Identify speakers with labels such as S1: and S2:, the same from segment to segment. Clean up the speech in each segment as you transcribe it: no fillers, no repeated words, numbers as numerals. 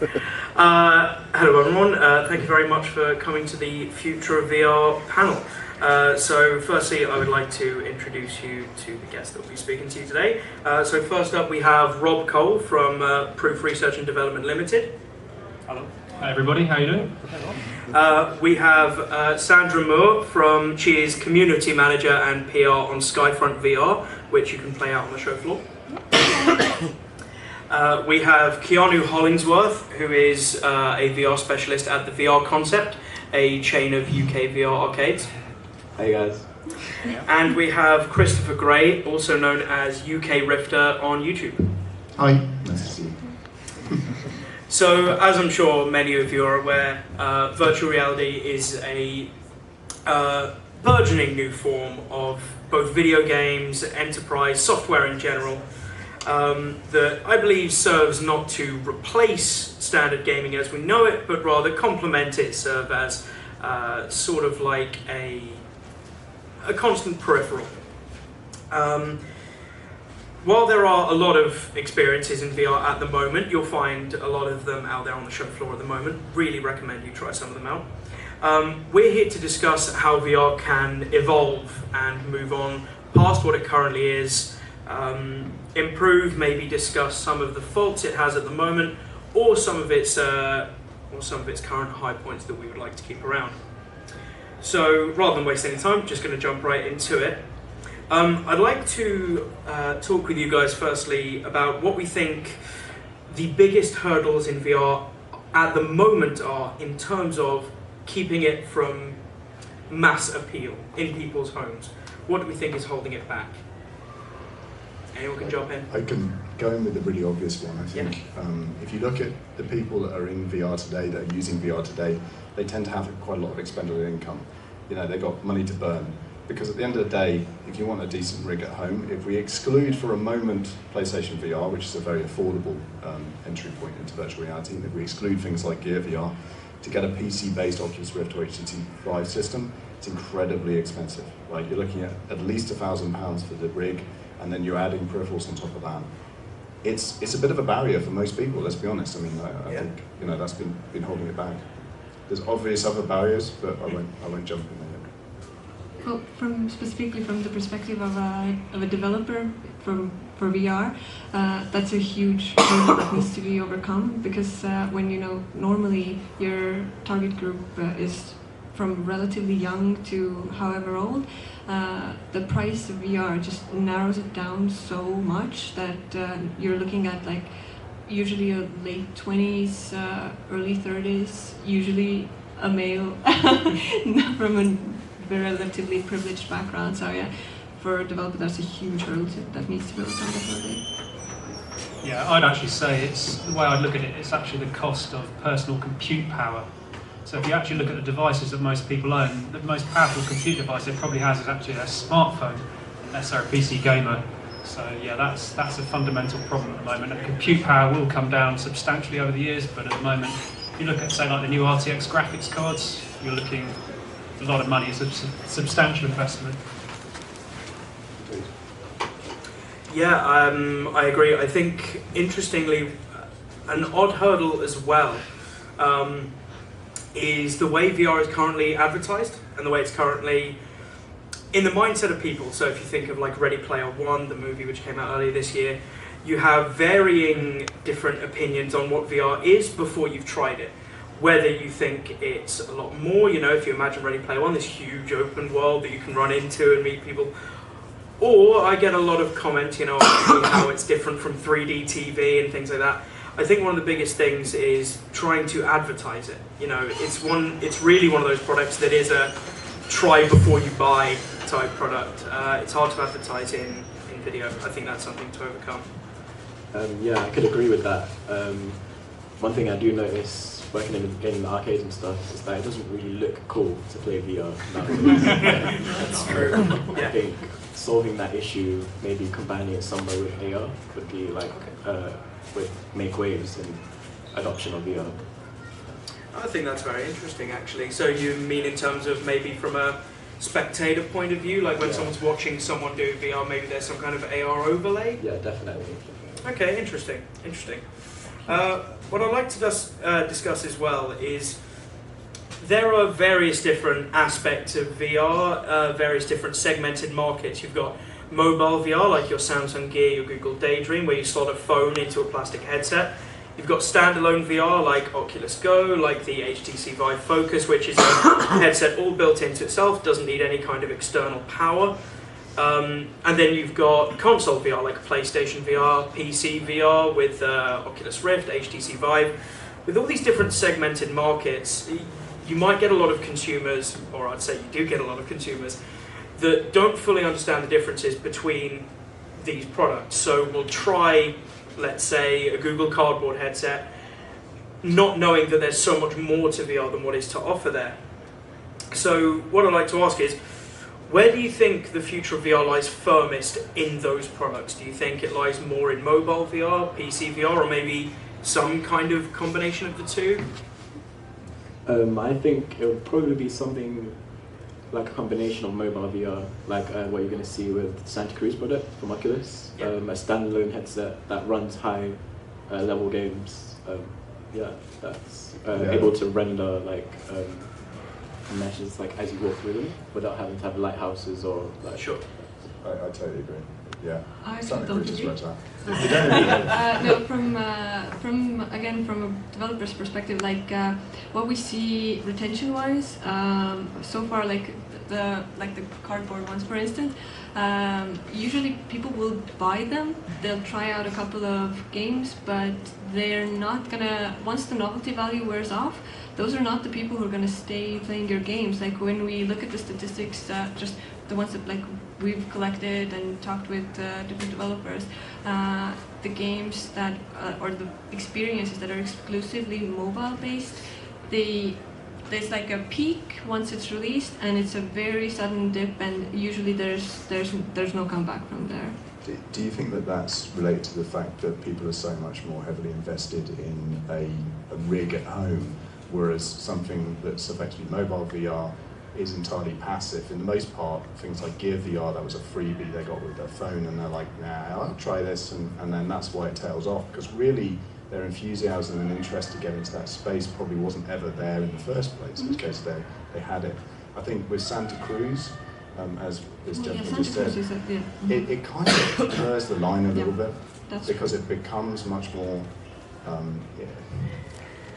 S1: Hello everyone, thank you very much for coming to the Future of VR panel. So firstly, I would like to introduce you to the guest that will be speaking to you today. So first up we have Rob Cole from Proof Research and Development Limited.
S2: Hello. Hi everybody, how are you doing?
S1: We have Sandra Moore from, she is Community Manager and PR on Skyfront VR, which you can play out on the show floor. We have Keanu Hollingsworth, who is a VR specialist at the VR Concept, a chain of UK VR arcades.
S3: Hey guys.
S1: And we have Christopher Gray, also known as UK Rifter on YouTube.
S4: Hi, nice to see you.
S1: So, as I'm sure many of you are aware, virtual reality is a burgeoning new form of both video games, enterprise, software in general, that I believe serves not to replace standard gaming as we know it, but rather complement it, serve as sort of like a constant peripheral. While there are a lot of experiences in VR at the moment, you'll find a lot of them out there on the show floor at the moment. Really recommend you try some of them out. We're here to discuss how VR can evolve and move on past what it currently is, improve, maybe discuss some of the faults it has at the moment, or some of its current high points that we would like to keep around. So rather than waste any time, I'm just going to jump right into it. I'd like to talk with you guys firstly about what we think the biggest hurdles in VR at the moment are in terms of keeping it from mass appeal in people's homes. What do we think is holding it back? Anyone can jump in?
S4: I can go in with the really obvious one, I think. Yeah. If you look at the people that are in VR today, that are using VR today, they tend to have quite a lot of expendable income. You know, they've got money to burn. Because at the end of the day, if you want a decent rig at home, if we exclude for a moment PlayStation VR, which is a very affordable entry point into virtual reality, and if we exclude things like Gear VR, to get a PC-based Oculus Rift or HTC Vive system, it's incredibly expensive. Right? You're looking at least £1,000 for the rig, and then you're adding peripherals on top of that. It's a bit of a barrier for most people, let's be honest. I mean, I think that's been holding it back. There's obvious other barriers, but I won't jump in there.
S5: Well, specifically from the perspective of a developer for VR, that's a huge hurdle that needs to be overcome, because when normally your target group is from relatively young to however old, the price of VR just narrows it down so much that you're looking at like usually a late 20s, early 30s, usually a male from a relatively privileged background. So yeah, for a developer that's a huge hurdle that needs to be overcome definitely.
S2: Yeah, I'd actually say the way I'd look at it, it's actually the cost of personal compute power. So if you actually look at the devices that most people own, the most powerful compute device it probably has is actually a smartphone, unless they're a PC gamer. So yeah, that's a fundamental problem at the moment. And compute power will come down substantially over the years, but at the moment, if you look at say like the new RTX graphics cards, you're looking a lot of money. It's a substantial investment.
S1: Yeah, I agree. I think, interestingly, an odd hurdle as well is the way VR is currently advertised and the way it's currently in the mindset of people. So if you think of like Ready Player One, the movie which came out earlier this year, you have varying different opinions on what VR is before you've tried it. Whether you think it's a lot more, if you imagine Ready Player One, this huge open world that you can run into and meet people. Or I get a lot of comments, on how it's different from 3D TV and things like that. I think one of the biggest things is trying to advertise it. It's really one of those products that is a try before you buy type product. It's hard to advertise in video. I think that's something to overcome.
S3: Yeah, I could agree with that. One thing I do notice working in the arcades and stuff is that it doesn't really look cool to play VR nowadays.
S1: That's true.
S3: I think solving that issue, maybe combining it somewhere with AR, would be like would make waves in adoption of VR.
S1: I think that's very interesting, actually. So you mean in terms of maybe from a spectator point of view, like when someone's watching someone do VR, maybe there's some kind of AR overlay?
S3: Yeah, definitely.
S1: Okay, interesting. What I'd like to discuss as well is there are various different aspects of VR, various different segmented markets. You've got mobile VR, like your Samsung Gear, your Google Daydream, where you slot a phone into a plastic headset. You've got standalone VR, like Oculus Go, like the HTC Vive Focus, which is a headset all built into itself, doesn't need any kind of external power. And then you've got console VR, like PlayStation VR, PC VR with Oculus Rift, HTC Vive. With all these different segmented markets, you might get a lot of consumers, or I'd say you do get a lot of consumers, that don't fully understand the differences between these products. So we'll try, let's say, a Google Cardboard headset, not knowing that there's so much more to VR than what is to offer there. So what I'd like to ask is, where do you think the future of VR lies firmest in those products? Do you think it lies more in mobile VR, PC VR, or maybe some kind of combination of the two?
S3: I think it would probably be something like a combination of mobile VR, like what you're going to see with the Santa Cruz product from Oculus,
S1: Yeah.
S3: a standalone headset that runs high level games. That's able to render like meshes like as you walk through them without having to have lighthouses or like.
S1: Sure.
S4: I totally agree. Yeah.
S5: I
S4: Santa
S5: don't
S4: Cruz just
S5: agree.
S4: read that.
S5: No, from a developer's perspective, like what we see retention-wise, so far, like the cardboard ones, for instance, usually people will buy them. They'll try out a couple of games, but they're not gonna. Once the novelty value wears off, those are not the people who are gonna stay playing your games. Like when we look at the statistics, just the ones that like we've collected and talked with different developers, the games that or the experiences that are exclusively mobile based, there's like a peak once it's released, and it's a very sudden dip, and usually there's no comeback from there.
S4: Do you think that that's related to the fact that people are so much more heavily invested in a rig at home, whereas something that's effectively mobile VR is entirely passive? In the most part, things like Gear VR, that was a freebie they got with their phone, and they're like, nah, I'll try this, and then that's why it tails off, because really their enthusiasm and interest to get into that space probably wasn't ever there in the first place, in which case they had it. I think with Santa Cruz, as this gentleman just said, it kind of blurs the line a little bit, because it becomes much more,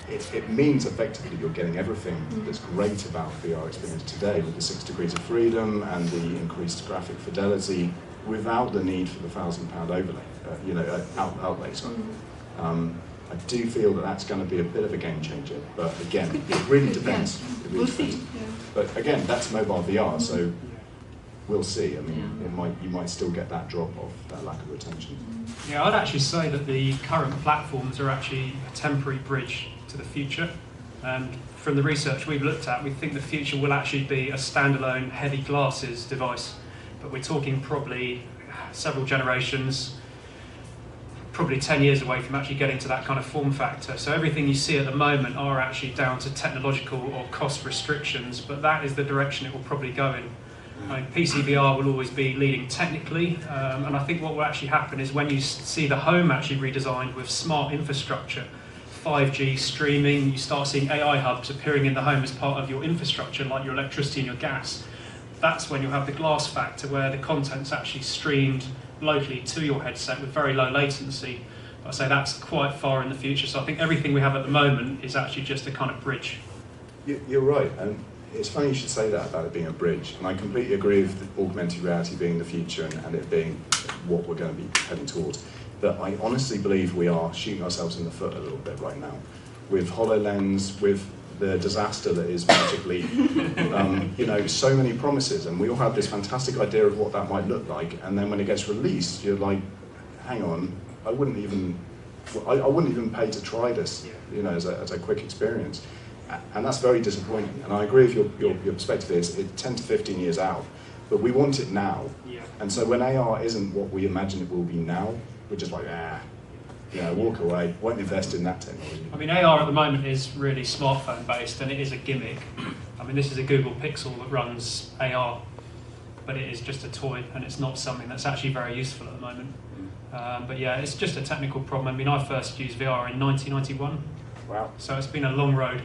S4: it means effectively you're getting everything that's great about VR experience today, with the 6 degrees of freedom and the increased graphic fidelity, without the need for the £1,000 overlay, outlay. Sorry. I do feel that that's going to be a bit of a game changer, but again, it really depends. It really depends.
S5: See. Yeah.
S4: But again, that's mobile VR, so we'll see. I mean, you might still get that drop off, that lack of retention.
S2: Yeah, I'd actually say that the current platforms are actually a temporary bridge to the future. And from the research we've looked at, we think the future will actually be a standalone heavy glasses device. But we're talking probably several generations, probably 10 years away from actually getting to that kind of form factor. So everything you see at the moment are actually down to technological or cost restrictions, but that is the direction it will probably go in. I mean, PC VR will always be leading technically, and I think what will actually happen is when you see the home actually redesigned with smart infrastructure, 5G streaming, you start seeing AI hubs appearing in the home as part of your infrastructure, like your electricity and your gas. That's when you'll have the glass factor, where the content's actually streamed locally to your headset with very low latency. But I say that's quite far in the future, so I think everything we have at the moment is actually just a kind of bridge.
S4: You're right, and it's funny you should say that about it being a bridge, and I completely agree with augmented reality being the future and it being what we're going to be heading towards. But I honestly believe we are shooting ourselves in the foot a little bit right now. With HoloLens, with the disaster that is magically, so many promises, and we all have this fantastic idea of what that might look like, and then when it gets released, you're like, hang on, I wouldn't even pay to try this, as a quick experience. And that's very disappointing. And I agree with your perspective is it's 10 to 15 years out, but we want it now.
S2: Yeah.
S4: And so when AR isn't what we imagine it will be now, we're just like, walk away, won't invest in that technology.
S2: I mean, AR at the moment is really smartphone based, and it is a gimmick. I mean, this is a Google Pixel that runs AR. but it is just a toy, and it's not something that's actually very useful at the moment. But yeah, it's just a technical problem. I mean, I first used VR in 1991.
S3: Wow.
S2: So it's been a long road.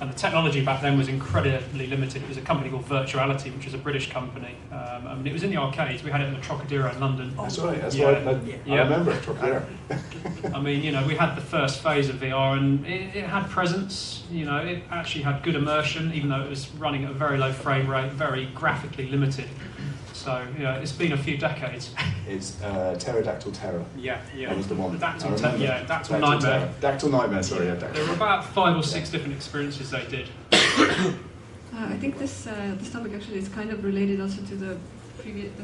S2: And the technology back then was incredibly limited. It was a company called Virtuality, which was a British company. I mean, it was in the arcades. We had it in the Trocadero in London.
S4: That's right. That's
S2: Yeah.
S4: right. I remember it. Trocadero.
S2: I mean, you know, we had the first phase of VR, and it had presence. You know, it actually had good immersion, even though it was running at a very low frame rate, very graphically limited. So, you know, it's been a few decades.
S4: It's Pterodactyl Terror.
S2: Yeah.
S4: That was the one.
S2: Dactyl
S4: Dactyl
S2: Nightmare.
S4: Terror. Dactyl Nightmare, sorry. Yeah,
S2: There were about 5 or 6 different experiences they did.
S5: I think this topic actually is kind of related also to the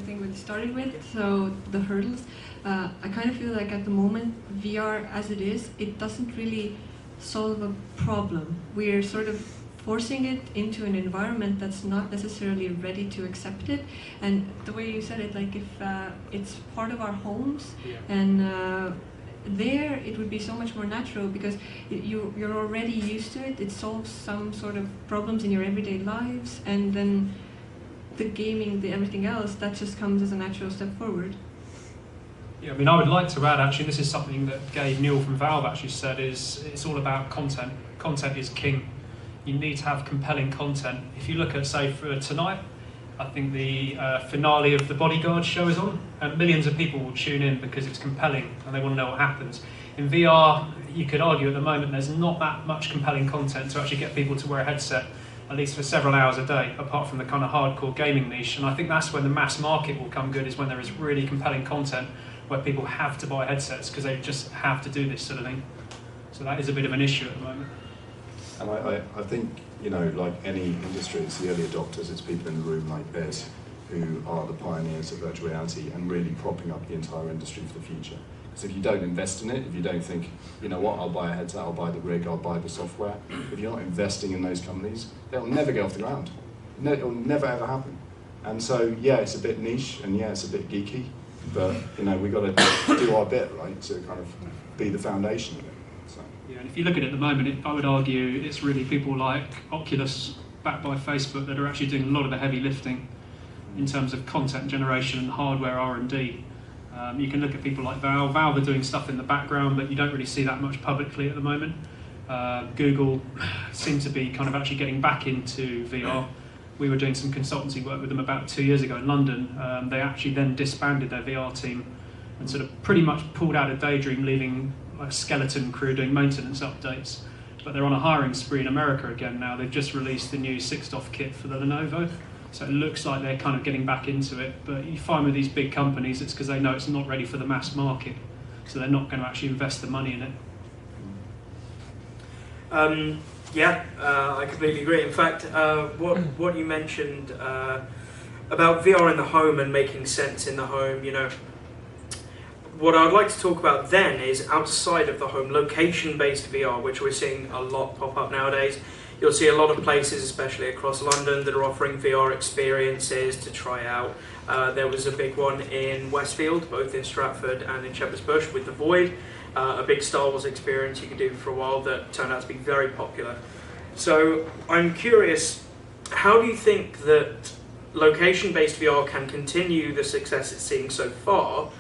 S5: thing we started with. So the hurdles. I kind of feel like at the moment VR as it is, it doesn't really solve a problem. We're sort of forcing it into an environment that's not necessarily ready to accept it. And the way you said it, like if it's part of our homes, and there it would be so much more natural because you're already used to it. It solves some sort of problems in your everyday lives, and then the gaming, the everything else, that just comes as a natural step forward.
S2: Yeah, I mean, I would like to add, actually, this is something that Gabe Newell from Valve actually said, is it's all about content. Content is king. You need to have compelling content. If you look at, say, for tonight, I think the finale of the Bodyguard show is on, and millions of people will tune in because it's compelling and they want to know what happens. In VR, you could argue at the moment there's not that much compelling content to actually get people to wear a headset, at least for several hours a day, apart from the kind of hardcore gaming niche. And I think that's when the mass market will come good, is when there is really compelling content where people have to buy headsets because they just have to do this sort of thing. So that is a bit of an issue at the moment.
S4: And I think, you know, like any industry, it's the early adopters, it's people in the room like this who are the pioneers of virtual reality and really propping up the entire industry for the future. Because if you don't invest in it, if you don't think, you know what, I'll buy a headset, I'll buy the rig, I'll buy the software, if you're not investing in those companies, they'll never get off the ground. It'll never ever happen. And so, yeah, it's a bit niche and yeah, it's a bit geeky, but, you know, we've got to do our bit, right, to kind of be the foundation of it. So.
S2: Yeah, and if you look at it at the moment, I would argue it's really people like Oculus, backed by Facebook, that are actually doing a lot of the heavy lifting in terms of content generation and hardware R&D. You can look at people like Valve. Valve are doing stuff in the background, but you don't really see that much publicly at the moment. Google seem to be kind of actually getting back into VR. We were doing some consultancy work with them about 2 years ago in London. They actually then disbanded their VR team and sort of pretty much pulled out of Daydream, leaving a skeleton crew doing maintenance updates. But they're on a hiring spree in America again now. They've just released the new 6DoF kit for the Lenovo. So it looks like they're kind of getting back into it. But you find with these big companies, it's because they know it's not ready for the mass market. So they're not going to actually invest the money in it.
S1: I completely agree. In fact, what you mentioned about VR in the home and making sense in the home, you know, what I'd like to talk about then is outside of the home, location-based VR, which we're seeing a lot pop up nowadays. You'll see a lot of places, especially across London, that are offering VR experiences to try out. There was a big one in Westfield, both in Stratford and in Shepherd's Bush with The Void, a big Star Wars experience you could do for a while that turned out to be very popular. So I'm curious, how do you think that location-based VR can continue the success it's seeing so far,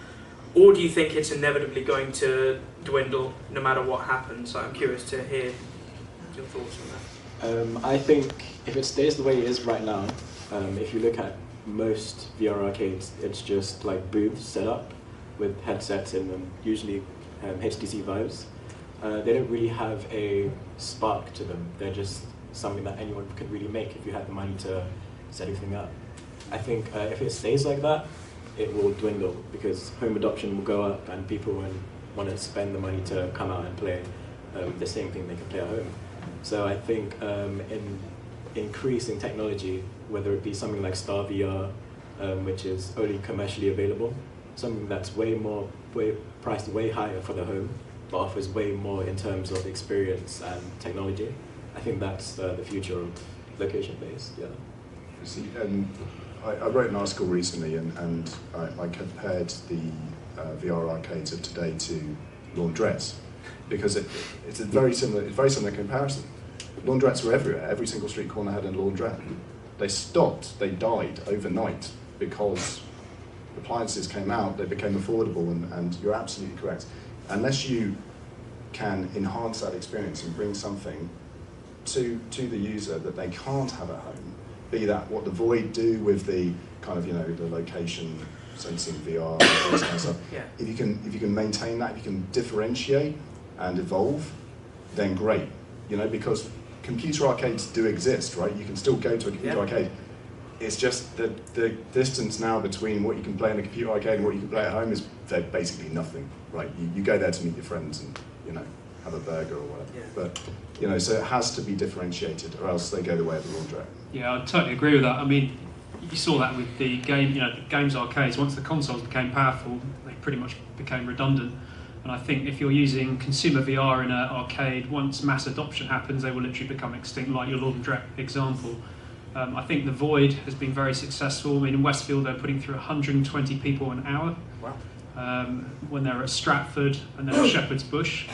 S1: or do you think it's inevitably going to dwindle no matter what happens? So I'm curious to hear your thoughts on that.
S3: I think if it stays the way it is right now, if you look at most VR arcades, it's just like booths set up with headsets in them, usually HTC Vives. They don't really have a spark to them. They're just something that anyone could really make if you had the money to set everything up. I think if it stays like that, it will dwindle because home adoption will go up and people won't want to spend the money to come out and play the same thing they can play at home. So I think in increasing technology, whether it be something like Star VR, which is only commercially available, something that's priced way higher for the home, but offers way more in terms of experience and technology. I think that's the future of location-based. Yeah.
S4: See, I wrote an article recently, and I compared the VR arcades of today to laundrettes, because it's a very similar comparison. Laundrettes were everywhere. Every single street corner had a laundrette. They stopped, they died overnight because appliances came out, they became affordable, and you're absolutely correct. Unless you can enhance that experience and bring something to the user that they can't have at home, be that what the Void do with the kind of, you know, the location sensing VR, all this kind of stuff.
S1: Yeah.
S4: If you can maintain that, if you can differentiate and evolve, then great. You know, because computer arcades do exist, right? You can still go to a computer arcade. It's just that the distance now between what you can play in a computer arcade and what you can play at home is basically nothing, right? You go there to meet your friends and, you know, have a burger or whatever.
S1: Yeah.
S4: But, you know, so it has to be differentiated, or else they go the way of the laundrette.
S2: Yeah, I totally agree with that. I mean, you saw that with the game, you know, the games arcades. Once the consoles became powerful, they pretty much became redundant. And I think if you're using consumer VR in an arcade, once mass adoption happens, they will literally become extinct, like your laundrette example. I think the Void has been very successful. I mean, in Westfield, they're putting through 120 people an hour.
S4: Wow.
S2: When they're at Stratford and then at Shepherd's Bush.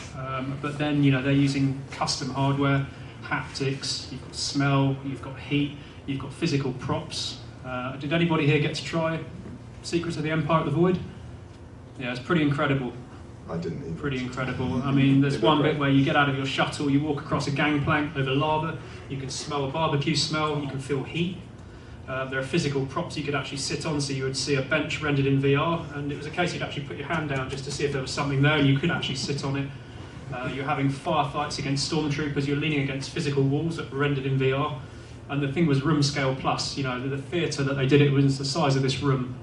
S2: But then, you know, they're using custom hardware, haptics, you've got smell, you've got heat, you've got physical props. Did anybody here get to try Secrets of the Empire at the Void? Yeah, it's pretty incredible.
S4: I didn't either.
S2: Pretty incredible. I mean, there's one bit where you get out of your shuttle, you walk across a gangplank over lava, you can smell a barbecue smell, you can feel heat. There are physical props you could actually sit on, so you would see a bench rendered in VR, and it was a case you'd actually put your hand down just to see if there was something there, and you could actually sit on it. You're having firefights against stormtroopers, you're leaning against physical walls that were rendered in VR, and the thing was room scale plus. You know, the theatre that they did it was the size of this room.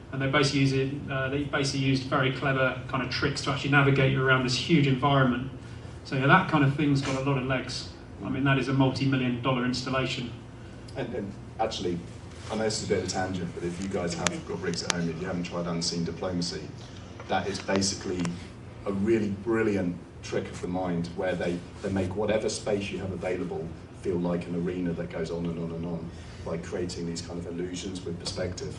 S2: And they basically used very clever kind of tricks to actually navigate you around this huge environment. So yeah, that kind of thing's got a lot of legs. I mean, that is a multi-million-dollar installation.
S4: And actually, I know this is a bit of a tangent, but if you guys have got rigs at home, if you haven't tried Unseen Diplomacy, that is basically a really brilliant trick of the mind where they make whatever space you have available feel like an arena that goes on and on and on by creating these kind of illusions with perspective.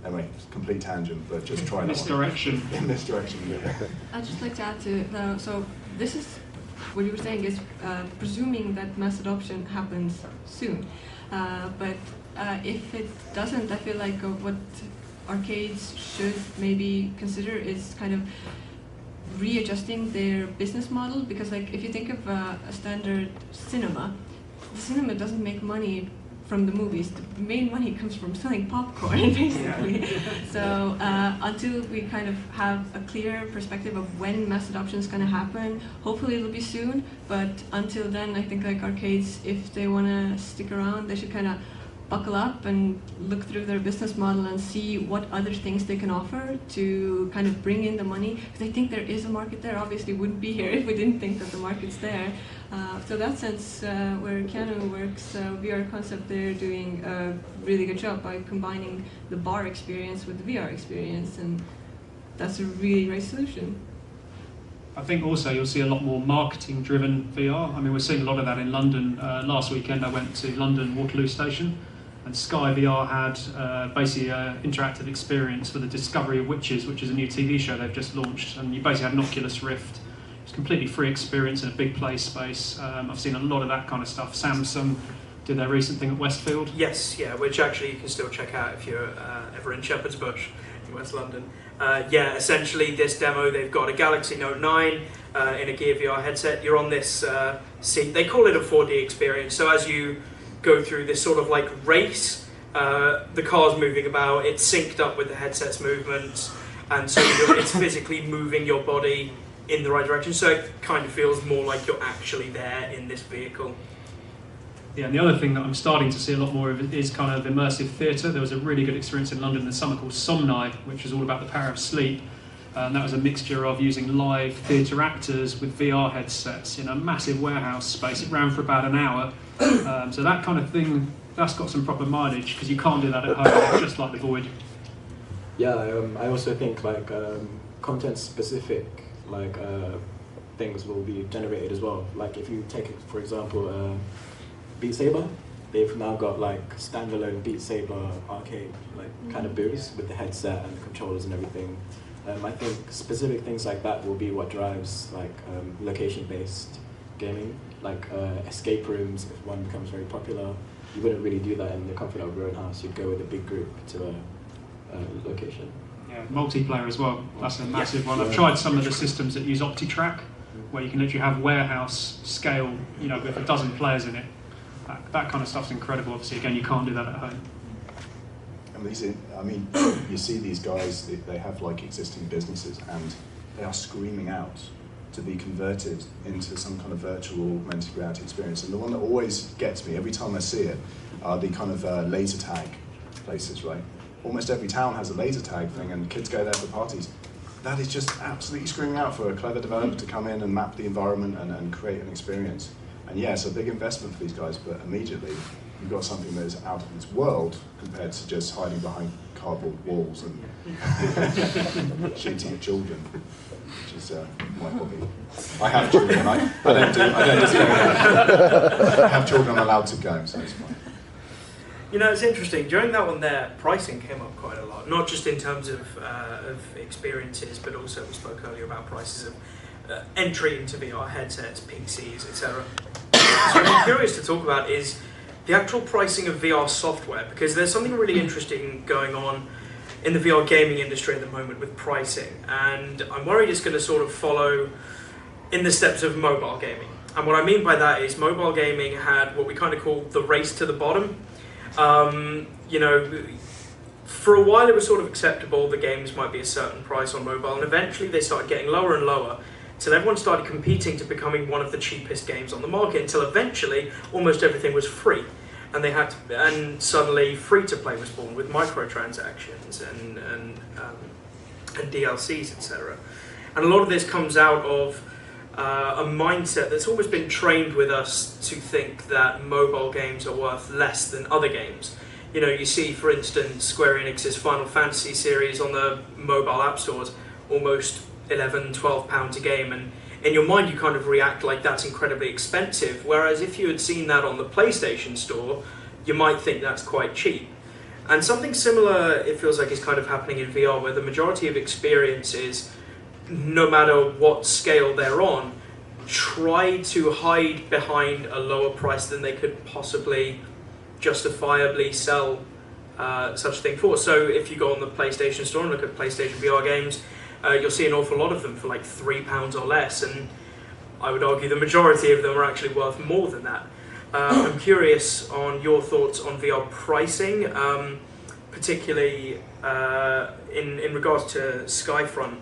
S4: Anyway, complete tangent, but just try that
S2: Misdirection.
S4: In this direction, yeah.
S5: I'd just like to add to that. So this is what you were saying is presuming that mass adoption happens soon. But if it doesn't, I feel like what arcades should maybe consider is kind of readjusting their business model, because like if you think of a standard cinema, the cinema doesn't make money from the movies. The main money comes from selling popcorn, basically. So until we kind of have a clear perspective of when mass adoption is going to happen, hopefully it'll be soon, but until then I think like arcades, if they want to stick around, they should kind of buckle up and look through their business model and see what other things they can offer to kind of bring in the money, because I think there is a market there. Obviously we wouldn't be here if we didn't think that the market's there. So that sense, where Keanu works, VR Concept, they're doing a really good job by combining the bar experience with the VR experience, and that's a really great solution.
S2: I think also you'll see a lot more marketing-driven VR. I mean, we're seeing a lot of that in London. Last weekend I went to London Waterloo Station, and Sky VR had basically an interactive experience for the Discovery of Witches, which is a new TV show they've just launched, and you basically had an Oculus Rift. It's a completely free experience in a big play space. I've seen a lot of that kind of stuff. Samsung did their recent thing at Westfield.
S1: Yes, yeah, which actually you can still check out if you're ever in Shepherd's Bush in West London. Yeah, essentially this demo, they've got a Galaxy Note 9 in a Gear VR headset. You're on this seat. They call it a 4D experience. So as you go through this sort of like race, the car's moving about, it's synced up with the headset's movements, and so it's physically moving your body in the right direction. So it kind of feels more like you're actually there in this vehicle.
S2: Yeah, and the other thing that I'm starting to see a lot more of is kind of immersive theatre. There was a really good experience in London this summer called Somni, which was all about the power of sleep. And that was a mixture of using live theatre actors with VR headsets in a massive warehouse space. It ran for about an hour. So that kind of thing, that's got some proper mileage, because you can't do that at home. It's just like the Void.
S3: Yeah, I also think like content-specific like things will be generated as well. Like if you take, for example, Beat Saber, they've now got like standalone Beat Saber arcade like kind of booths with the headset and the controllers and everything. I think specific things like that will be what drives like location-based gaming, like escape rooms if one becomes very popular. you wouldn't really do that in the comfort of your own house. You'd go with a big group to a location.
S2: Yeah, multiplayer as well. That's a massive one.
S3: Yeah.
S2: I've tried some of the systems that use OptiTrack, where you can literally have warehouse scale, you know, with a dozen players in it. That kind of stuff's incredible. Obviously, again, you can't do that at home.
S4: And these, I mean, you see these guys, they have like existing businesses and they are screaming out to be converted into some kind of virtual augmented reality experience. And the one that always gets me every time I see it are the kind of laser tag places, right? Almost every town has a laser tag thing and kids go there for parties. That is just absolutely screaming out for a clever developer to come in and map the environment and create an experience. And yeah, it's a big investment for these guys, but immediately you've got something that is out of this world compared to just hiding behind cardboard walls and shooting at children, which is my hobby. I have children. I don't discriminate. I have children. I'm allowed to go, so it's fine.
S1: You know, it's interesting. During that one there, pricing came up quite a lot, not just in terms of experiences, but also we spoke earlier about prices of entry into VR headsets, PCs, etc. So what I'm curious to talk about is the actual pricing of VR software, because there's something really interesting going on in the VR gaming industry at the moment with pricing, and I'm worried it's going to sort of follow in the steps of mobile gaming. And what I mean by that is mobile gaming had what we kind of call the race to the bottom. You know, for a while it was sort of acceptable that games might be a certain price on mobile, and eventually they started getting lower and lower, till everyone started competing to becoming one of the cheapest games on the market, until eventually almost everything was free. And they had to, and suddenly free-to-play was born with microtransactions and DLCs, etc. And a lot of this comes out of a mindset that's always been trained with us to think that mobile games are worth less than other games. You know, you see, for instance, Square Enix's Final Fantasy series on the mobile app stores, almost £11, £12 a game, and in your mind you kind of react like that's incredibly expensive, whereas if you had seen that on the PlayStation store, you might think that's quite cheap. And something similar, it feels like, is kind of happening in VR, where the majority of experiences, no matter what scale they're on, try to hide behind a lower price than they could possibly justifiably sell such a thing for. So if you go on the PlayStation store and look at PlayStation VR games, you'll see an awful lot of them for like £3 or less, and I would argue the majority of them are actually worth more than that. I'm curious on your thoughts on VR pricing, particularly in regards to Skyfront,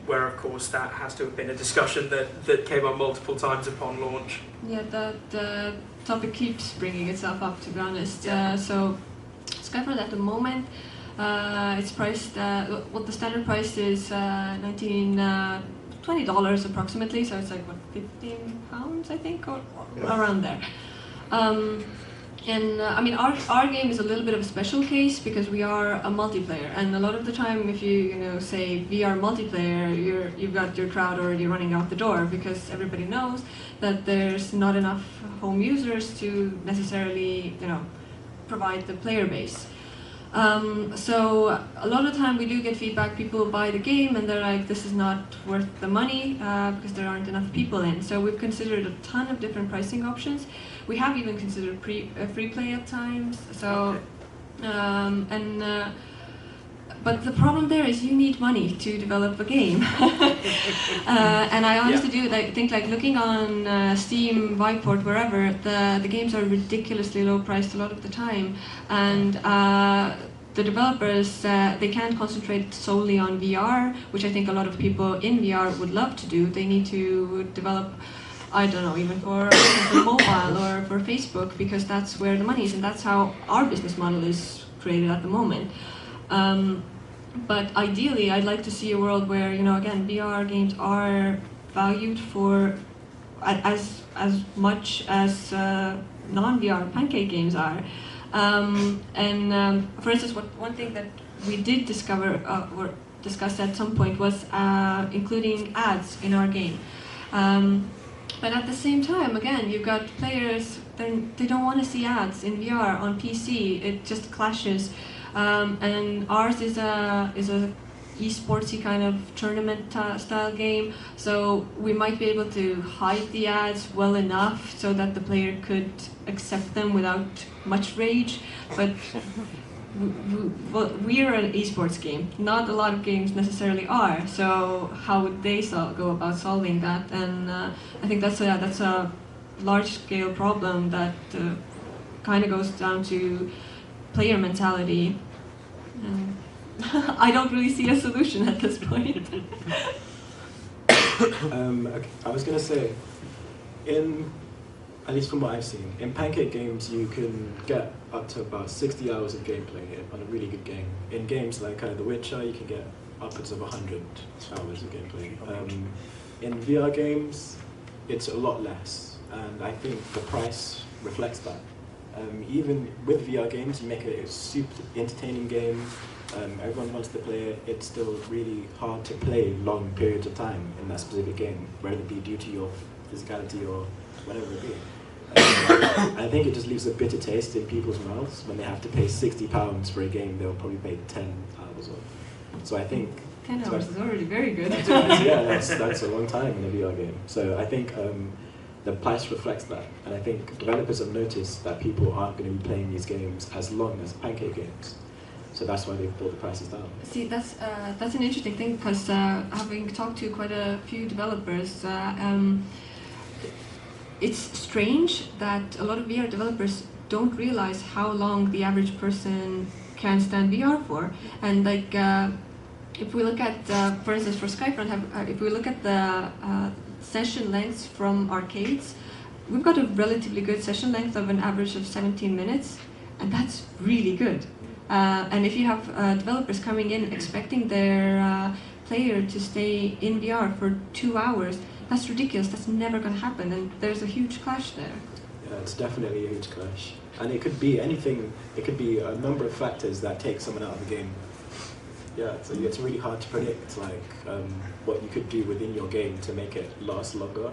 S1: where of course that has to have been a discussion that came up multiple times upon launch.
S5: Yeah, the topic keeps bringing itself up, to be honest.
S1: Yeah.
S5: So Skyfront at the moment, it's priced, what the standard price is $20 approximately, so it's like, what, £15, I think, or around there. I mean, our game is a little bit of a special case because we are a multiplayer, and a lot of the time, if you say VR multiplayer, you've got your crowd already running out the door, because everybody knows that there's not enough home users to necessarily provide the player base. So a lot of the time we do get feedback. People buy the game and they're like, this is not worth the money because there aren't enough people in. So we've considered a ton of different pricing options. We have even considered free play at times. So
S1: Okay.
S5: But the problem there is you need money to develop a game. And I honestly do think looking on Steam, Viveport, wherever, the games are ridiculously low priced a lot of the time. And the developers, they can't concentrate solely on VR, which I think a lot of people in VR would love to do. They need to develop, I don't know, even for mobile or for Facebook, because that's where the money is, and that's how our business model is created at the moment. But ideally, I'd like to see a world where, again, VR games are valued for as much as non-VR pancake games are. For instance, one thing that we did discover or discuss at some point was including ads in our game. But at the same time, again, you've got players, they don't want to see ads in VR on PC. It just clashes. And ours is a esportsy kind of tournament style game. So we might be able to hide the ads well enough so that the player could accept them without much rage. But we're an esports game. Not a lot of games necessarily are. So how would they go about solving that? And I think that's a large-scale problem that kind of goes down to player mentality. I don't really see a solution at this point.
S3: Okay, I was going to say, at least from what I've seen, in pancake games you can get up to about 60 hours of gameplay on a really good game. In games like The Witcher, you can get upwards of 100 hours of gameplay. In VR games, it's a lot less, and I think the price reflects that. Even with VR games, you make a super entertaining game, everyone wants to play it, it's still really hard to play long periods of time in that specific game, whether it be due to your physicality or whatever it be. I think it just leaves a bitter taste in people's mouths when they have to pay £60 for a game they'll probably pay 10 hours of. So I think
S5: 10 hours is already very good.
S3: yeah, that's a long time in a VR game. So I think the price reflects that, and I think developers have noticed that people aren't going to be playing these games as long as pancake games. So that's why they've brought the prices down.
S5: See, that's an interesting thing, because having talked to quite a few developers, it's strange that a lot of VR developers don't realize how long the average person can stand VR for. And like, if we look at, for instance, for Skyfront, if we look at the session lengths from arcades, we've got a relatively good session length of an average of 17 minutes, and that's really good. And if you have developers coming in expecting their player to stay in VR for 2 hours, that's ridiculous. That's never going to happen, and there's a huge clash there.
S3: Yeah, it's definitely a huge clash. And it could be anything, it could be a number of factors that take someone out of the game. Yeah, so it's really hard to predict what you could do within your game to make it last longer.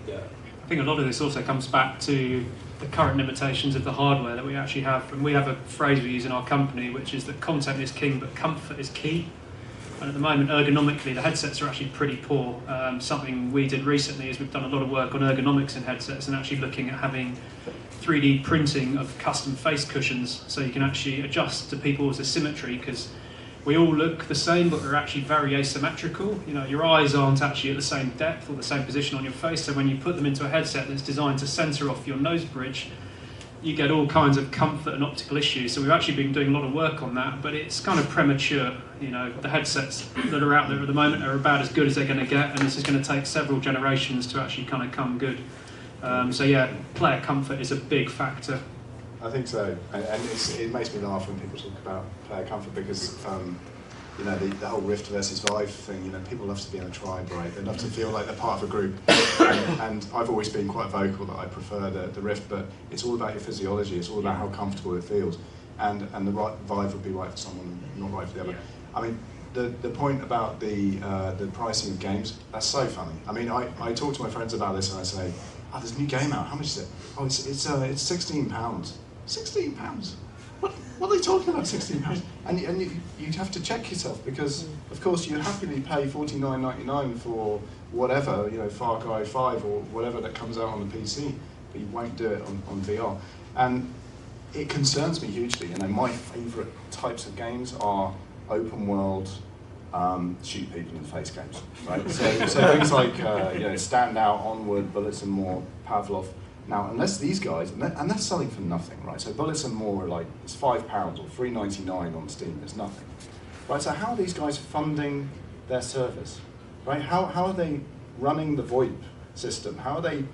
S3: Yeah.
S2: I think a lot of this also comes back to the current limitations of the hardware that we actually have. And we have a phrase we use in our company, which is that content is king, but comfort is key. And at the moment, ergonomically, the headsets are actually pretty poor. Something we did recently is we've done a lot of work on ergonomics in headsets and actually looking at having 3D printing of custom face cushions, so you can actually adjust to people's asymmetry, because we all look the same, but we're actually very asymmetrical. You know, your eyes aren't actually at the same depth or the same position on your face, so when you put them into a headset that's designed to center off your nose bridge, you get all kinds of comfort and optical issues. So we've actually been doing a lot of work on that, but it's kind of premature. You know, the headsets that are out there at the moment are about as good as they're going to get, and this is going to take several generations to actually kind of come good. So yeah, player comfort is a big factor.
S4: I think so, and it makes me laugh when people talk about player comfort, because you know, the whole Rift versus Vive thing, you know, people love to be in a tribe, right? They love to feel like they're part of a group. And I've always been quite vocal that I prefer the Rift, but it's all about your physiology, it's all about how comfortable it feels. And the right Vive would be right for someone, not right for the other. I mean, the point about the pricing of games, that's so funny. I mean, I talk to my friends about this and I say, oh, there's a new game out, how much is it? Oh, it's £16. £16? What are they talking about, £16? And you'd have to check yourself, because of course you happily pay $49.99 for whatever, you know, Far Cry 5 or whatever that comes out on the PC, but you won't do it on VR. And it concerns me hugely. You know, my favourite types of games are open world, shoot people in the face games, right? So things like you know, Stand Out, Onward, Bullets and More, Pavlov. Now, unless these guys, and they're selling for nothing, right? So Bullets and More are like, it's £5 or $3.99 on Steam, it's nothing. Right, so how are these guys funding their service, right? How are they running the VoIP system? How are they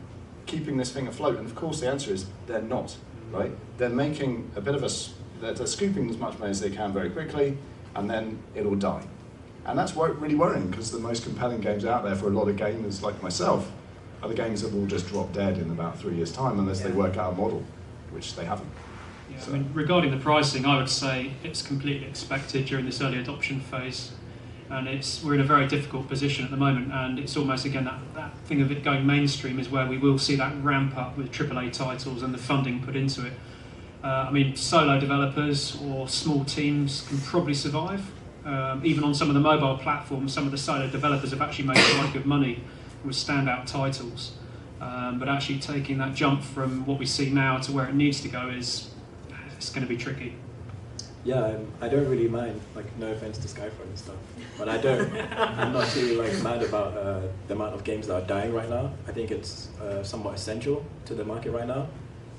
S4: keeping this thing afloat? And of course the answer is they're not, right? They're making a bit of they're scooping as much money as they can very quickly, and then it'll die. And that's really worrying, because the most compelling games out there for a lot of gamers like myself are the games that will just drop dead in about 3 years' time unless they work out a model, which they haven't.
S2: Yeah,
S4: So.
S2: I mean, regarding the pricing, I would say it's completely expected during this early adoption phase, and we're in a very difficult position at the moment, and it's almost, again, that thing of it going mainstream is where we will see that ramp up with AAA titles and the funding put into it. I mean, solo developers or small teams can probably survive. Even on some of the mobile platforms, some of the solo developers have actually made quite good money with standout titles. But actually taking that jump from what we see now to where it needs to go it's going to be tricky.
S3: Yeah, I don't really mind, like, no offense to Skyphone and stuff, but I'm not too like mad about the amount of games that are dying right now. I think it's somewhat essential to the market right now.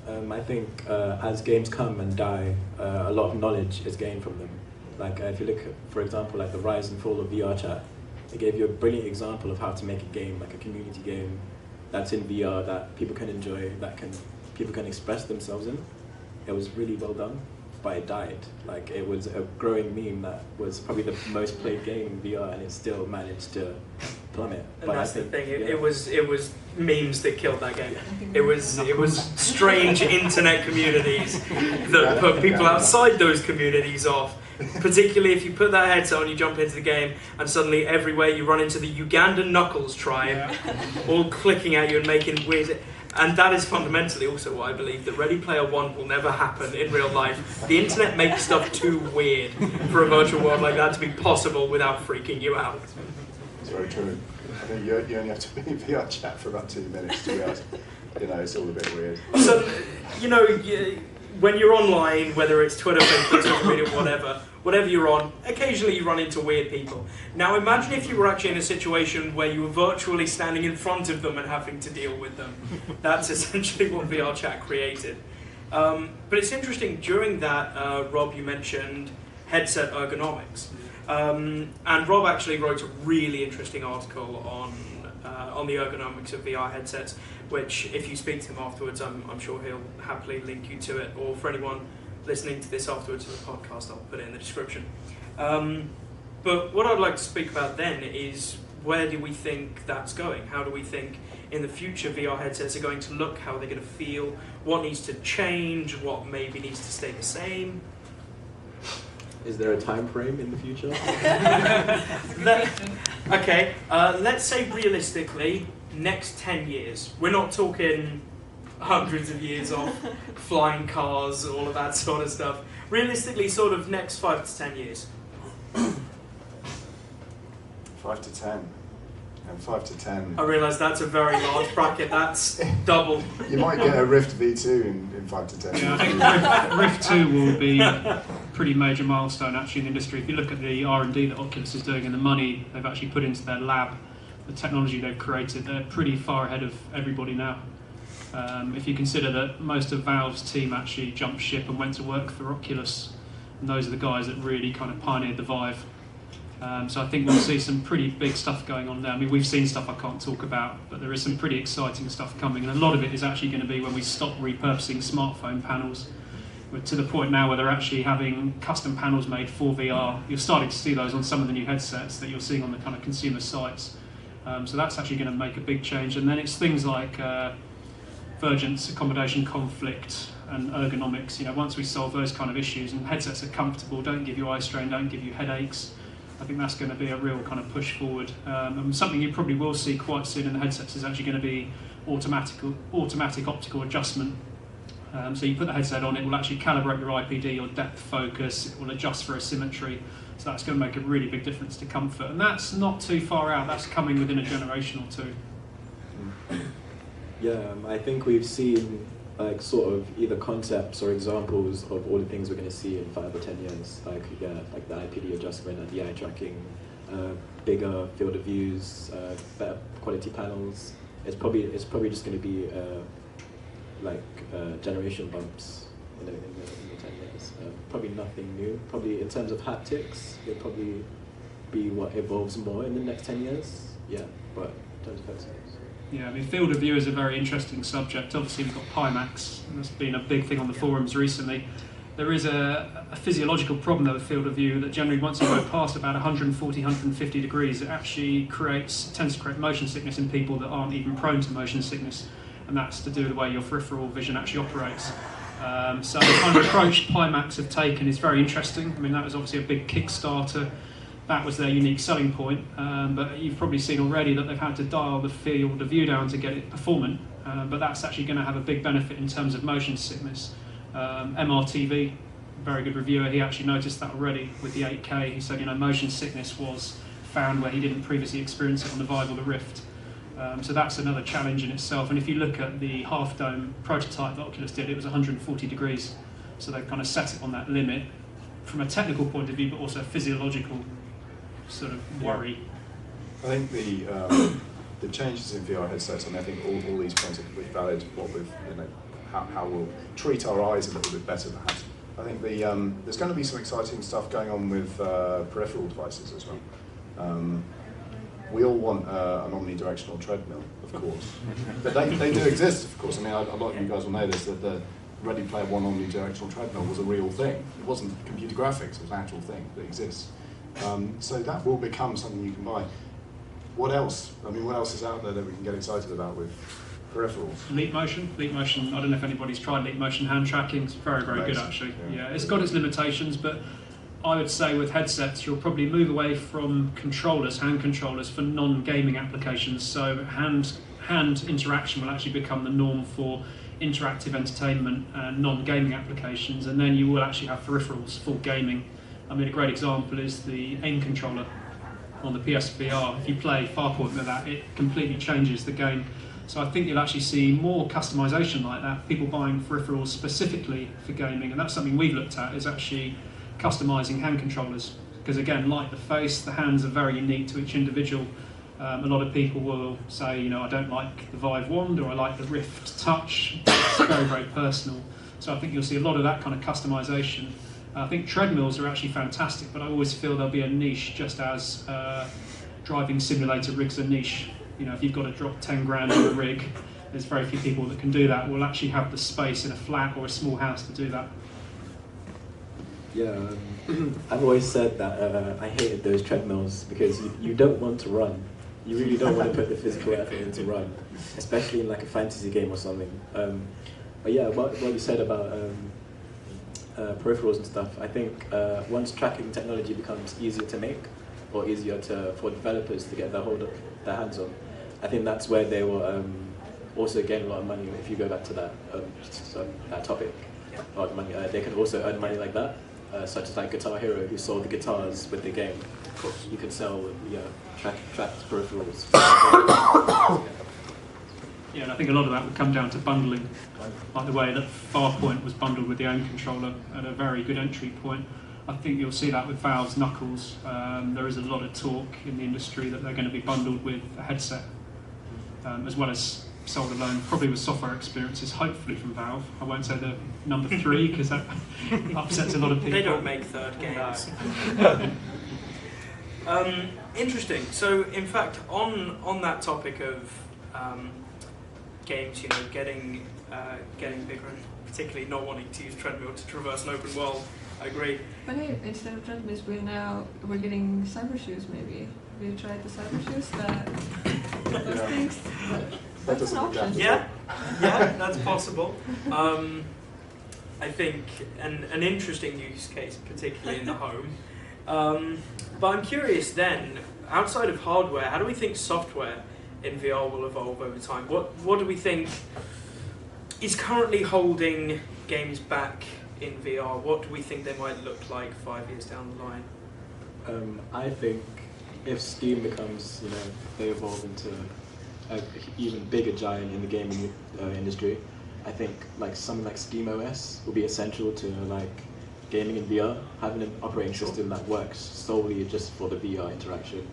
S3: I think as games come and die, a lot of knowledge is gained from them. Like if you look at, for example, like the rise and fall of VR chat, it gave you a brilliant example of how to make a game, like a community game that's in VR that people can enjoy, people can express themselves in. It was really well done. But it died. Like it was a growing meme that was probably the most played game in VR, and it still managed to plummet.
S1: And that's the thing. It was memes that killed that game. It was strange internet communities that put people outside those communities off. Particularly if you put that headset on, you jump into the game, and suddenly everywhere you run into the Ugandan Knuckles tribe, all clicking at you and making weird. And that is fundamentally also what I believe, that Ready Player One will never happen in real life. The internet makes stuff too weird for a virtual world like that to be possible without freaking you out.
S4: It's very true. I think you only have to be in VR chat for about 2 minutes to realize, it's all a bit weird.
S1: So, when you're online, whether it's Twitter, Facebook, social media, whatever you're on, occasionally you run into weird people. Now imagine if you were actually in a situation where you were virtually standing in front of them and having to deal with them. That's essentially what VR chat created. But it's interesting, during that, Rob, you mentioned headset ergonomics. And Rob actually wrote a really interesting article on the ergonomics of VR headsets, which if you speak to him afterwards, I'm sure he'll happily link you to it, or for anyone listening to this afterwards in the podcast, I'll put it in the description. But what I'd like to speak about then is, where do we think that's going? How do we think in the future VR headsets are going to look, how they're going to feel, what needs to change, what maybe needs to stay the same?
S3: Is there a time frame in the future?
S1: Okay, let's say realistically, next 10 years. We're not talking hundreds of years off, flying cars, all of that sort of stuff. Realistically, sort of next 5 to 10 years.
S4: 5 to 10. And 5 to 10.
S1: I realise that's a very large bracket, that's double.
S4: You might get a Rift V2 in 5 to 10.
S2: Yeah, I think Rift 2 will be a pretty major milestone actually in the industry. If you look at the R&D that Oculus is doing and the money they've actually put into their lab, the technology they've created, they're pretty far ahead of everybody now. If you consider that most of Valve's team actually jumped ship and went to work for Oculus, and those are the guys that really kind of pioneered the Vive. So I think we'll see some pretty big stuff going on there. I mean, we've seen stuff I can't talk about, but there is some pretty exciting stuff coming, and a lot of it is actually going to be when we stop repurposing smartphone panels. We're to the point now where they're actually having custom panels made for VR. You're starting to see those on some of the new headsets that you're seeing on the kind of consumer sites. So that's actually going to make a big change. And then it's things like divergence, accommodation, conflict, and ergonomics. Once we solve those kind of issues and headsets are comfortable, don't give you eye strain, don't give you headaches, I think that's going to be a real kind of push forward. And something you probably will see quite soon in the headsets is actually going to be automatic optical adjustment. So you put the headset on, it will actually calibrate your IPD, your depth focus, it will adjust for asymmetry. So that's going to make a really big difference to comfort. And that's not too far out, that's coming within a generation or two.
S3: Yeah, I think we've seen like sort of either concepts or examples of all the things we're going to see in 5 or 10 years, like the IPD adjustment and the eye tracking, bigger field of views, better quality panels. It's probably just going to be generation bumps in the 10 years. Probably nothing new. Probably in terms of haptics, it'll probably be what evolves more in the next 10 years. Yeah, but in terms of headsets.
S2: Yeah, I mean, field of view is a very interesting subject. Obviously, we've got Pimax, and that's been a big thing on the forums recently. There is a physiological problem though with field of view that generally once you go past about 140, 150 degrees, it actually tends to create motion sickness in people that aren't even prone to motion sickness, and that's to do with the way your peripheral vision actually operates. So the kind of approach Pimax have taken is very interesting. I mean, that was obviously a big Kickstarter. That was their unique selling point, but you've probably seen already that they've had to dial the field of view down to get it performant, but that's actually going to have a big benefit in terms of motion sickness. MRTV very good reviewer, he actually noticed that already with the 8K. He said, motion sickness was found where he didn't previously experience it on the Vive or the Rift. So that's another challenge in itself. And if you look at the half-dome prototype that Oculus did, it was 140 degrees. So they kind of set it on that limit from a technical point of view, but also a physiological sort of worry.
S4: I think the changes in VR headsets, and I think all these points are completely valid. What with how we'll treat our eyes a little bit better, perhaps. I think there's going to be some exciting stuff going on with peripheral devices as well. We all want an omnidirectional treadmill, of course, but they do exist, of course. I mean, a lot of you guys will know this, that the Ready Player One omnidirectional treadmill was a real thing. It wasn't computer graphics; it was an actual thing that exists. So that will become something you can buy. What else? I mean, what else is out there that we can get excited about with peripherals?
S2: Leap Motion. Leap Motion, I don't know if anybody's tried Leap Motion hand tracking. It's very, very good, actually. Yeah, it's got its limitations, but I would say with headsets, you'll probably move away from controllers, hand controllers, for non-gaming applications. So hand interaction will actually become the norm for interactive entertainment and non-gaming applications, and then you will actually have peripherals for gaming. I mean, a great example is the aim controller on the PSVR. If you play Farpoint with that, it completely changes the game. So I think you'll actually see more customization like that, people buying peripherals specifically for gaming, and that's something we've looked at, is actually customizing hand controllers. Because again, like the face, the hands are very unique to each individual. A lot of people will say, I don't like the Vive Wand, or I like the Rift Touch. It's very, very personal. So I think you'll see a lot of that kind of customization. I think treadmills are actually fantastic, but I always feel there'll be a niche, just as driving simulator rigs are niche. If you've got to drop 10 grand on a rig, there's very few people that can do that. Will actually have the space in a flat or a small house to do that.
S3: Yeah, I've always said that I hated those treadmills because you don't want to run. You really don't want to put the physical effort into run, especially in like a fantasy game or something. But yeah, what you said about peripherals and stuff, I think once tracking technology becomes easier to make, or easier for developers to get their hands on, I think that's where they will also gain a lot of money. If you go back to that topic about money, they can also earn money like that, such as like Guitar Hero, who sold the guitars with the game. Of course, you can sell tracked peripherals.
S2: Yeah, and I think a lot of that would come down to bundling, like the way that Farpoint was bundled with the aim controller at a very good entry point. I think you'll see that with Valve's Knuckles. There is a lot of talk in the industry that they're going to be bundled with a headset, as well as sold alone, probably with software experiences, hopefully from Valve. I won't say the number 3 because that upsets a lot of people.
S1: They don't make third games. Interesting. So, in fact, on that topic of games, getting bigger, and particularly not wanting to use treadmill to traverse an open world, I agree.
S5: But hey, instead of treadmills, we're getting cyber shoes. Maybe have you tried the cyber shoes? Those things. That's an option.
S1: Yeah, that's possible. I think an interesting use case, particularly in the home. But I'm curious then, outside of hardware, how do we think software in VR will evolve over time? What do we think is currently holding games back in VR? What do we think they might look like 5 years down the line?
S3: I think if Steam becomes, they evolve into an even bigger giant in the gaming industry, I think something like Steam OS will be essential to gaming in VR, having an operating system that works solely just for the VR interaction.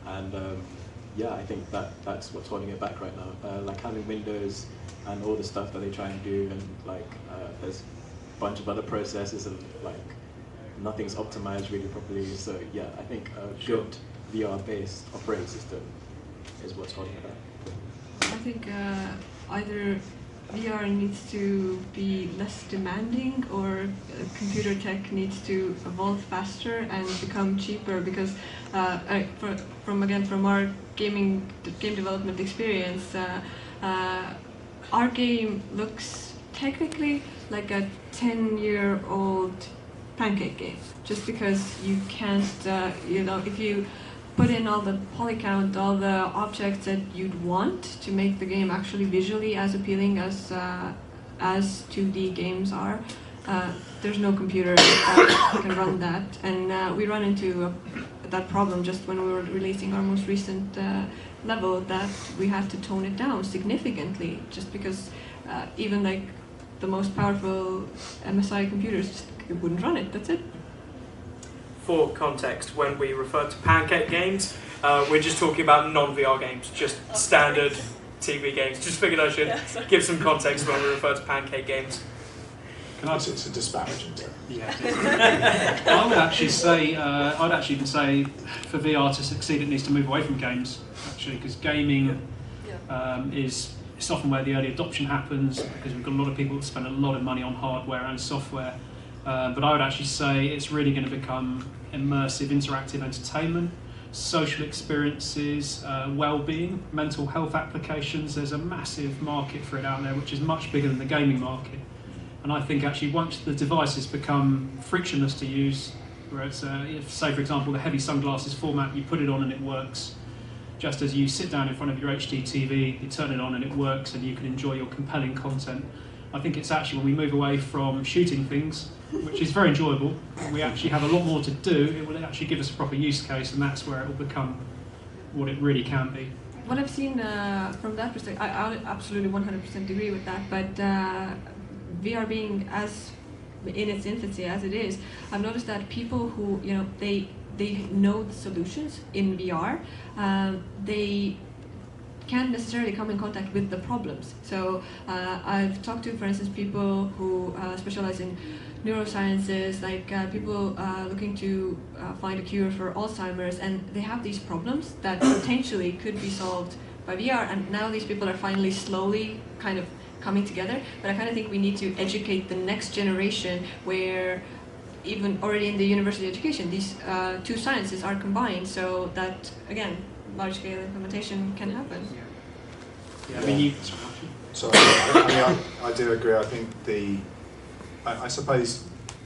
S3: And I think that's what's holding it back right now. Having Windows and all the stuff that they try and do, and there's a bunch of other processes, and nothing's optimized really properly. So yeah, I think a good VR-based operating system is what's holding it back.
S5: I think either VR needs to be less demanding, or computer tech needs to evolve faster and become cheaper, because from our game development experience, our game looks technically like a 10-year-old pancake game, just because you can't, if you put in all the poly count, all the objects that you'd want to make the game actually visually as appealing as 2D games are, there's no computer that can run that, and we run into that problem just when we were releasing our most recent level, that we had to tone it down significantly, just because even like the most powerful MSI computers just wouldn't run it. That's it.
S1: For context, when we refer to pancake games, we're just talking about non-VR games, just standard TV games. Just figured I should give some context when we refer to pancake games.
S4: It's a disparaging term.
S2: Yeah. I would actually say, I'd actually even say, for VR to succeed, it needs to move away from games, actually, because gaming is often where the early adoption happens, because we've got a lot of people that spend a lot of money on hardware and software. But I would actually say it's really going to become immersive, interactive entertainment, social experiences, well-being, mental health applications. There's a massive market for it out there, which is much bigger than the gaming market. And I think actually once the devices become frictionless to use, where it's, if, say for example, the heavy sunglasses format, you put it on and it works, just as you sit down in front of your HD TV, you turn it on and it works and you can enjoy your compelling content. I think it's actually when we move away from shooting things, which is very enjoyable, and we actually have a lot more to do, it will actually give us a proper use case, and that's where it will become what it really can be.
S5: What I've seen from that perspective, I absolutely 100% agree with that, but VR being as in its infancy as it is, I've noticed that people who, you know, they know the solutions in VR, they can't necessarily come in contact with the problems. So I've talked to, for instance, people who specialize in neurosciences, like people looking to find a cure for Alzheimer's, and they have these problems that potentially could be solved by VR, and now these people are finally slowly kind of coming together. But I kind of think we need to educate the next generation, where even already in the university education, these two sciences are combined, so that, again, large-scale implementation can happen.
S2: Yeah, I mean,
S4: So I do agree. I think I suppose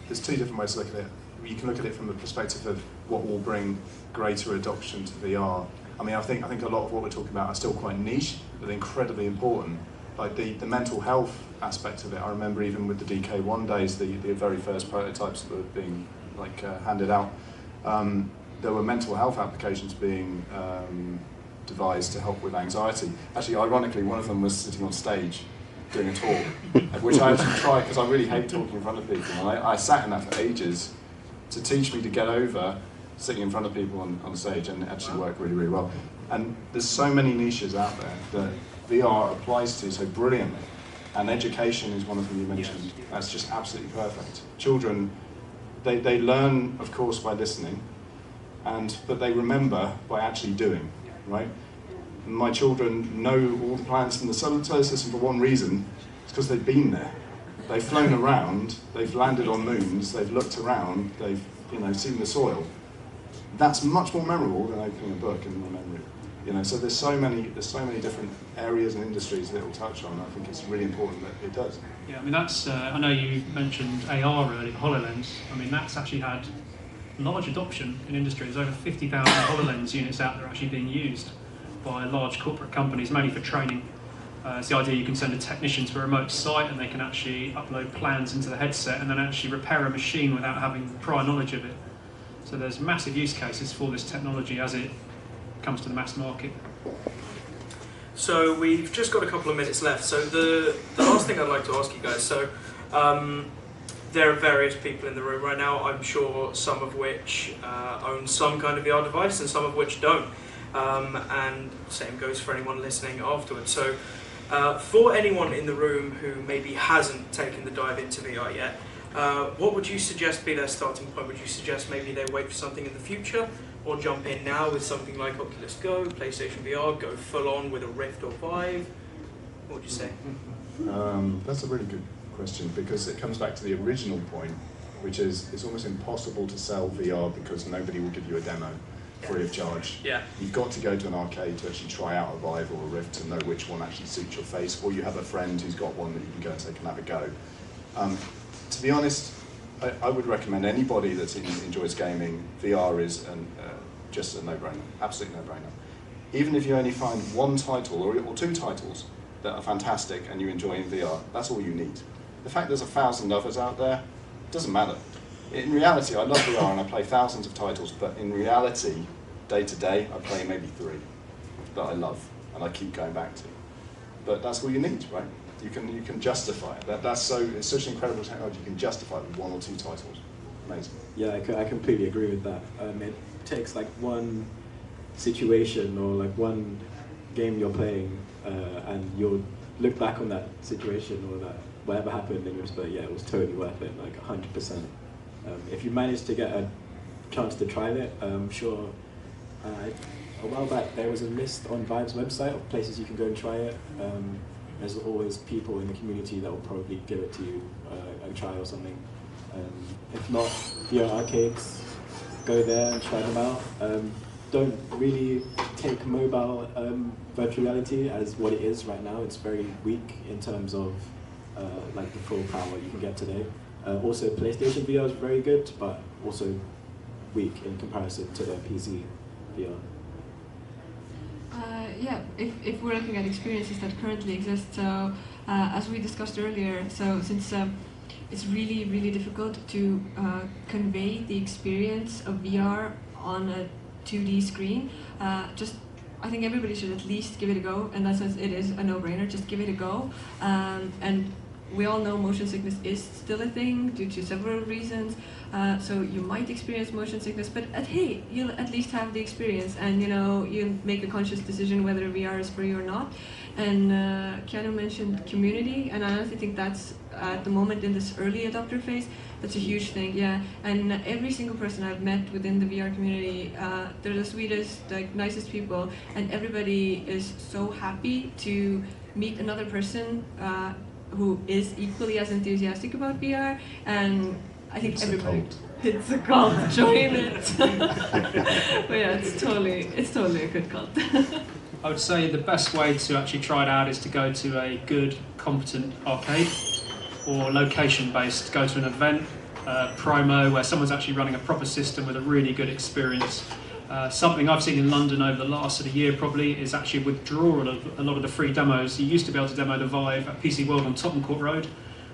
S4: there's two different ways to look at it. You can look at it from the perspective of what will bring greater adoption to VR. I mean, I think a lot of what we're talking about are still quite niche, but incredibly important. Like the mental health aspect of it. I remember even with the DK1 days, the very first prototypes that were being handed out, there were mental health applications being devised to help with anxiety. Actually, ironically, one of them was sitting on stage doing a talk, which I actually tried because I really hate talking in front of people. And I sat in that for ages to teach me to get over sitting in front of people on stage, and it actually worked really, really well. And there's so many niches out there that VR applies to so brilliantly. And education is one of them you mentioned. That's just absolutely perfect. Children, they learn, of course, by listening, but they remember by actually doing, right? My children know all the planets in the solar system for one reason. It's because they've been there. They've flown around, they've landed on moons, they've looked around, they've seen the soil. That's much more memorable than opening a book and remembering. So there's so many different areas and industries that it will touch on. I think it's really important that it does.
S2: Yeah, I mean that's. I know you mentioned AR earlier, HoloLens. I mean that's actually had large adoption in industry. There's over 50,000 HoloLens units out there actually being used by large corporate companies, mainly for training. It's the idea you can send a technician to a remote site and they can actually upload plans into the headset and then actually repair a machine without having prior knowledge of it. So there's massive use cases for this technology as it comes to the mass market.
S1: So we've just got a couple of minutes left. So the last thing I'd like to ask you guys, so there are various people in the room right now, I'm sure some of which own some kind of VR device and some of which don't. And same goes for anyone listening afterwards. So for anyone in the room who maybe hasn't taken the dive into VR yet, what would you suggest be their starting point? Would you suggest maybe they wait for something in the future, or jump in now with something like Oculus Go, PlayStation VR, go full on with a Rift or Vive? What would you say?
S4: That's a really good question, because it comes back to the original point, which is it's almost impossible to sell VR because nobody will give you a demo free of charge.
S1: Yeah.
S4: You've got to go to an arcade to actually try out a Vive or a Rift to know which one actually suits your face, or you have a friend who's got one that you can go and say, can have a go. To be honest, I would recommend anybody that enjoys gaming, VR is just a no-brainer, absolute no-brainer. Even if you only find one title or two titles that are fantastic and you enjoy in VR, that's all you need. The fact there's 1,000 others out there doesn't matter. In reality, I love VR and I play thousands of titles, but in reality, day to day, I play maybe 3 that I love and I keep going back to. But that's all you need, right? You can justify it. It's such an incredible technology. You can justify it with 1 or 2 titles. Amazing.
S3: Yeah, I completely agree with that. It takes like one situation or like one game you're playing, and you'll look back on that situation or that whatever happened, and you'll just be like, yeah, it was totally worth it, like 100%. If you manage to get a chance to try it, sure. A while back there was a list on Vive's website of places you can go and try it. There's always people in the community that will probably give it to you a try or something. If not, VR arcades, go there and try them out. Don't really take mobile virtual reality as what it is right now. It's very weak in terms of like the full power you can get today. Also, PlayStation VR is very good, but also weak in comparison to the PC VR.
S5: Yeah, if we're looking at experiences that currently exist, so as we discussed earlier, so since it's really, really difficult to convey the experience of VR on a 2D screen, I think everybody should at least give it a go, and that says it is a no-brainer, just give it a go. And we all know motion sickness is still a thing due to several reasons, so you might experience motion sickness, but hey, you'll at least have the experience, and you make a conscious decision whether VR is for you or not. And Keanu mentioned community, and I honestly think that's, at the moment in this early adopter phase, that's a huge thing, yeah. And every single person I've met within the VR community, they're the sweetest, like, nicest people, and everybody is so happy to meet another person who is equally as enthusiastic about VR, and I think everybody. It's a cult. Join it. But yeah, it's totally a good cult.
S2: I would say the best way to actually try it out is to go to a good, competent arcade, or location-based. Go to an event, promo, where someone's actually running a proper system with a really good experience. Something I've seen in London over the last sort of year probably is actually withdrawal of a lot of the free demos. You used to be able to demo the Vive at PC World on Tottenham Court Road.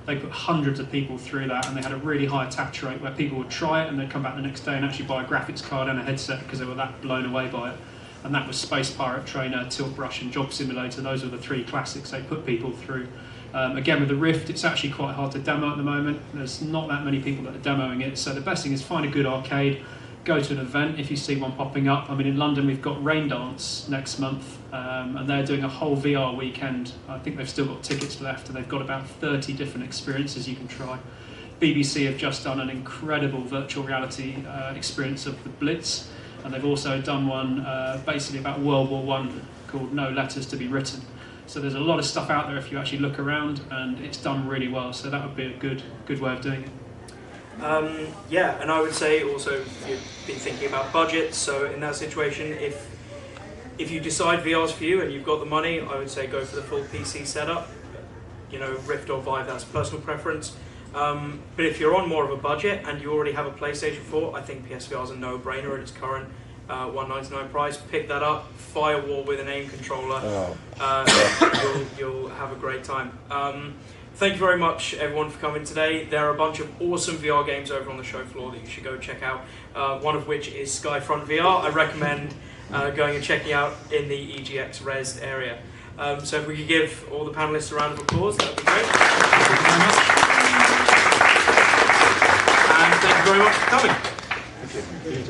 S2: They put hundreds of people through that, and they had a really high attach rate where people would try it and they'd come back the next day and actually buy a graphics card and a headset because they were that blown away by it. And that was Space Pirate Trainer, Tilt Brush and Job Simulator. Those were the 3 classics they put people through. Again, with the Rift, it's actually quite hard to demo at the moment. There's not that many people that are demoing it, so the best thing is find a good arcade, go to an event if you see one popping up. I mean, in London we've got Rain Dance next month, and they're doing a whole VR weekend. I think they've still got tickets left, and they've got about 30 different experiences you can try. BBC have just done an incredible virtual reality experience of the Blitz, and they've also done one basically about World War I called No Letters to Be Written. So there's a lot of stuff out there if you actually look around, and it's done really well, so that would be a good way of doing it.
S1: Yeah, and I would say also if you've been thinking about budgets, so in that situation, if you decide VR's for you and you've got the money, I would say go for the full PC setup. Rift or Vive, that's personal preference. But if you're on more of a budget and you already have a PlayStation 4, I think PSVR is a no-brainer at its current $199 price. Pick that up, firewall with an aim controller. You'll have a great time. Thank you very much, everyone, for coming today. There are a bunch of awesome VR games over on the show floor that you should go check out, one of which is Skyfront VR. I recommend going and checking out in the EGX Res area. So if we could give all the panelists a round of applause, that would be great. Thank you very much. And thank you very much for coming.
S4: Thank you.